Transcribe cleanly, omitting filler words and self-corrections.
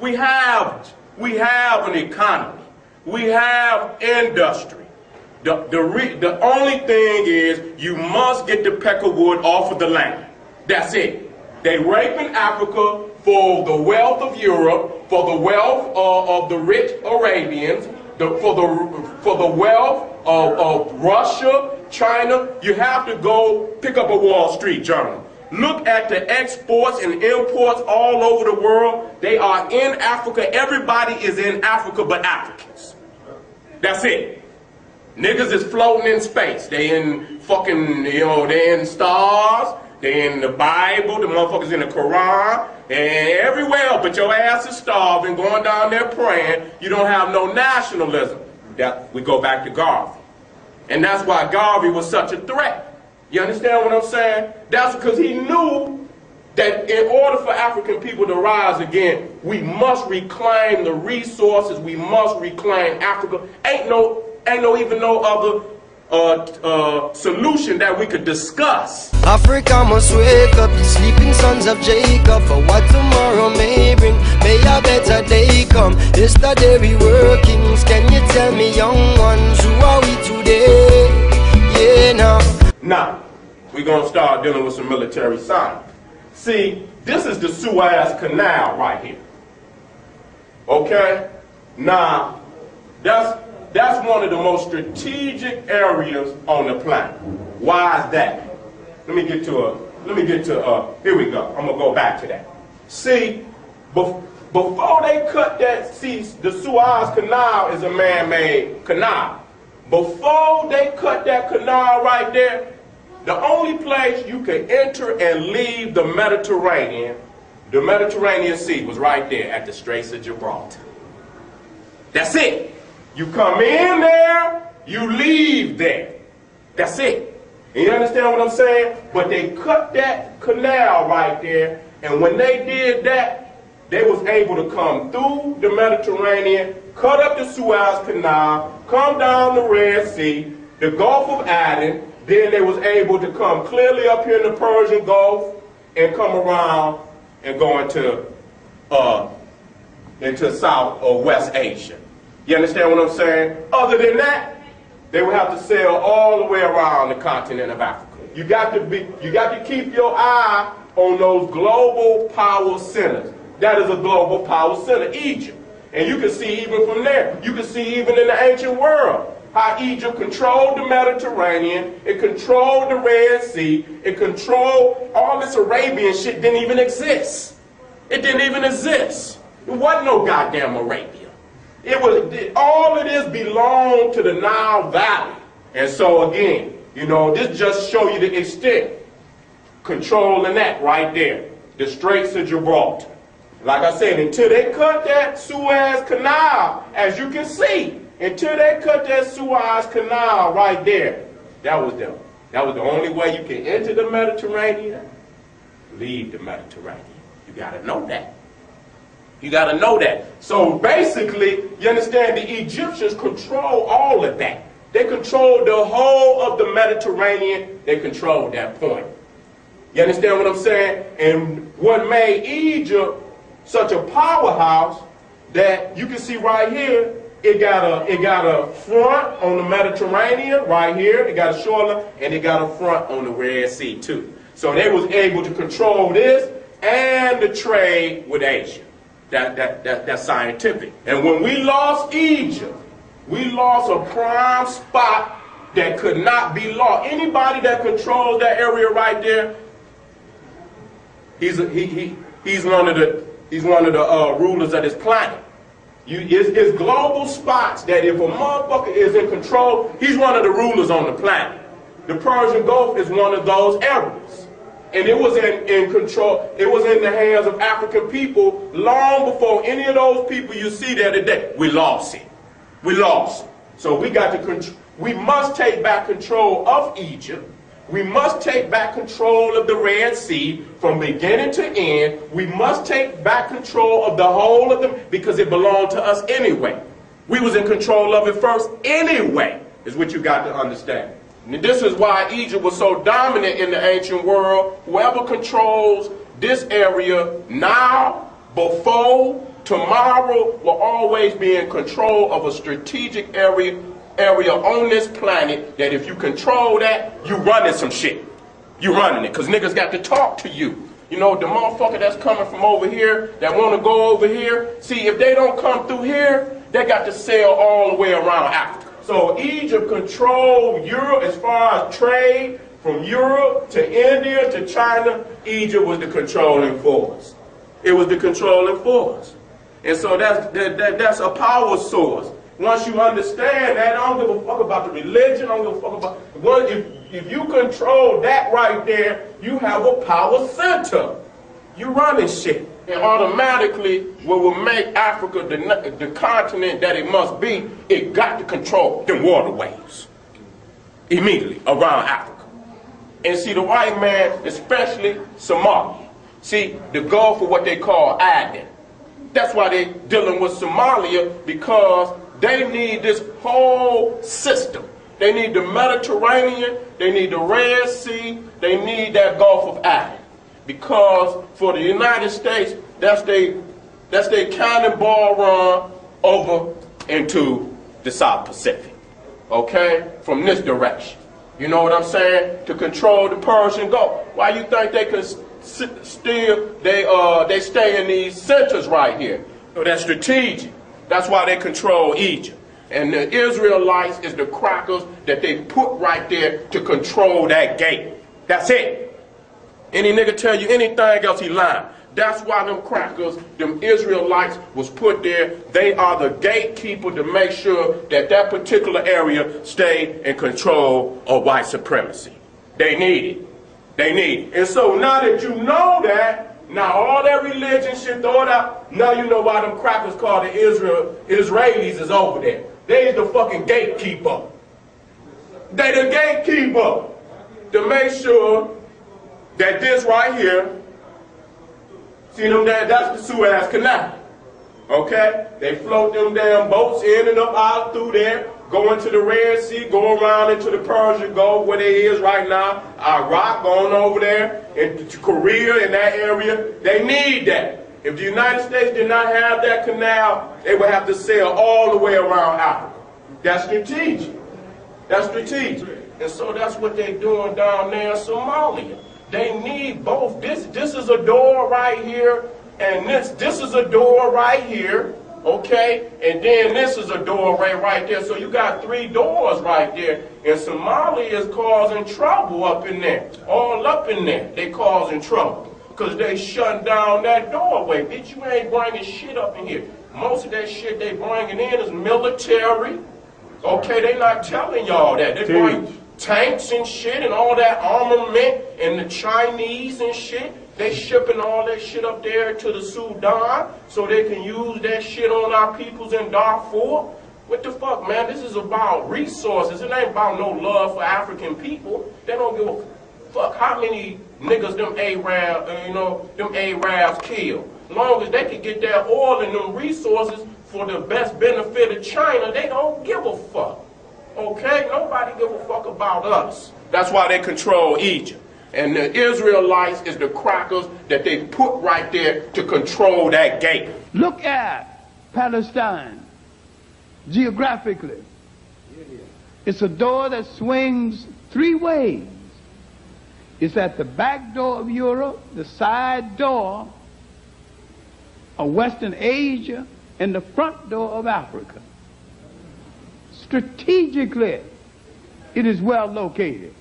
We have an economy. We have industry. The only thing is you must get the peckerwood off of the land. That's it. They raping Africa for the wealth of Europe, for the wealth of the Rich Arabians, for the wealth of Russia, China. You have to go pick up a Wall Street Journal. Look at the exports and imports all over the world. They are in Africa. Everybody is in Africa but Africans. That's it. Niggas is floating in space. They in fucking, they in stars. They in the Bible. The motherfuckers in the Quran. And everywhere else, but your ass is starving, going down there praying. You don't have no nationalism. That we go back to Garvey. And that's why Garvey was such a threat. You understand what I'm saying? That's because he knew that in order for African people to rise again, we must reclaim the resources. We must reclaim Africa. Ain't no other solution that we could discuss. Africa must wake up, the sleeping sons of Jacob, for what tomorrow may bring. May a better day come. Yesterday we were kings. Can you tell me, young ones, who are we today? Yeah, now. Now, we're going to start dealing with some military science. See, this is the Suez Canal right here. Okay? Now, that's one of the most strategic areas on the planet. Why is that? Here we go. I'm going to go back to that. See, before they cut that, the Suez Canal is a man-made canal. Before they cut that canal right there, the only place you could enter and leave the Mediterranean Sea was right there at the Straits of Gibraltar. That's it. You come in there, you leave there. That's it. And you understand what I'm saying? But they cut that canal right there, and when they did that, they was able to come through the Mediterranean, cut up the Suez Canal, come down the Red Sea, the Gulf of Aden. Then they was able to come clearly up here in the Persian Gulf and come around and go into South or West Asia. You understand what I'm saying? Other than that, they would have to sail all the way around the continent of Africa. You got to keep your eye on those global power centers. That is a global power center, Egypt. And you can see even from there, you can see even in the ancient world, how Egypt controlled the Mediterranean, it controlled the Red Sea, it controlled all this Arabian shit didn't even exist. It didn't even exist. It wasn't no goddamn Arabia. All of this belonged to the Nile Valley. And so again, this just show you the extent. Controlling that right there. The Straits of Gibraltar. Like I said, until they cut that Suez Canal, as you can see, until they cut that Suez Canal right there, that was the only way you can enter the Mediterranean, leave the Mediterranean. You got to know that. You got to know that. So basically, you understand, the Egyptians control all of that. They controlled the whole of the Mediterranean. They controlled that point. You understand what I'm saying? And what made Egypt such a powerhouse that you can see right here, it got a front on the Mediterranean right here. It got a shoreline, and it got a front on the Red Sea too. So they was able to control this and the trade with Asia. That's scientific. And when we lost Egypt, we lost a prime spot that could not be lost. Anybody that controls that area right there, he's one of the rulers of this planet. It's global spots that if a motherfucker is in control, he's one of the rulers on the planet. The Persian Gulf is one of those areas. And it was in control, it was in the hands of African people long before any of those people you see there today. We lost it. We lost it. So we must take back control of Egypt. We must take back control of the Red Sea from beginning to end. We must take back control of the whole of them because it belonged to us anyway. We was in control of it first anyway, is what you got to understand. And this is why Egypt was so dominant in the ancient world. Whoever controls this area now, before, Tomorrow will always be in control of a strategic area on this planet that if you control that, you running some shit. You running it, because niggas got to talk to you. You know, the motherfucker that's coming from over here, that want to go over here, see, if they don't come through here, they got to sail all the way around Africa. So Egypt controlled Europe as far as trade, from Europe to India to China. Egypt was the controlling force. It was the controlling force. And so that's a power source. Once you understand that, I don't give a fuck about the religion, I don't give a fuck about, if you control that right there, you have a power center. You running shit. And automatically, what will make Africa the continent that it must be, it got to control them waterways. Immediately, around Africa. And see, the white man, especially Somalia, see, the Gulf of what they call Aden. That's why they're dealing with Somalia, because they need this whole system. They need the Mediterranean, they need the Red Sea, they need that Gulf of Aden. Because for the United States, that's their cannonball run over into the South Pacific. Okay? From this direction. You know what I'm saying? To control the Persian Gulf. Why you think they can they stay in these centers right here? So that's strategic. That's why they control Egypt. And the Israelites is the crackers that they put right there to control that gate. That's it. Any nigga tell you anything else, he lying. That's why them crackers, them Israelites was put there. They are the gatekeeper to make sure that that particular area stay in control of white supremacy. They need it. They need it. And so now that you know that, now all that religion shit, throw it out. Now you know why them crackers called the Israelis is over there. They is the fucking gatekeeper. They the gatekeeper to make sure that this right here, see them there, that's the Suez Canal. Okay? They float them damn boats in and up out through there, go into the Red Sea, go around into the Persian Gulf where they is right now. Iraq going over there, into Korea in that area. They need that. If the United States did not have that canal, they would have to sail all the way around Africa. That's strategic. That's strategic. And so that's what they're doing down there in Somalia. They need both. This is a door right here, and this is a door right here, okay? And then this is a door right there. So you got three doors right there. And Somalia is causing trouble up in there. All up in there, they causing trouble. Because they shutting down that doorway. Bitch, you ain't bringing shit up in here. Most of that shit they bringing in is military. Okay, they not telling y'all that. They bring tanks and shit and all that armament and the Chinese and shit. They shipping all that shit up there to the Sudan so they can use that shit on our peoples in Darfur. What the fuck, man? This is about resources. It ain't about no love for African people. They don't give a fuck how many niggas them Arabs kill. As long as they can get that oil and them resources for the best benefit of China, they don't give a fuck. Okay? Nobody give a fuck about us. That's why they control Egypt. And the Israelites is the crackers that they put right there to control that gate. Look at Palestine geographically. It's a door that swings three ways. It's at the back door of Europe, the side door of Western Asia, and the front door of Africa. Strategically, it is well located.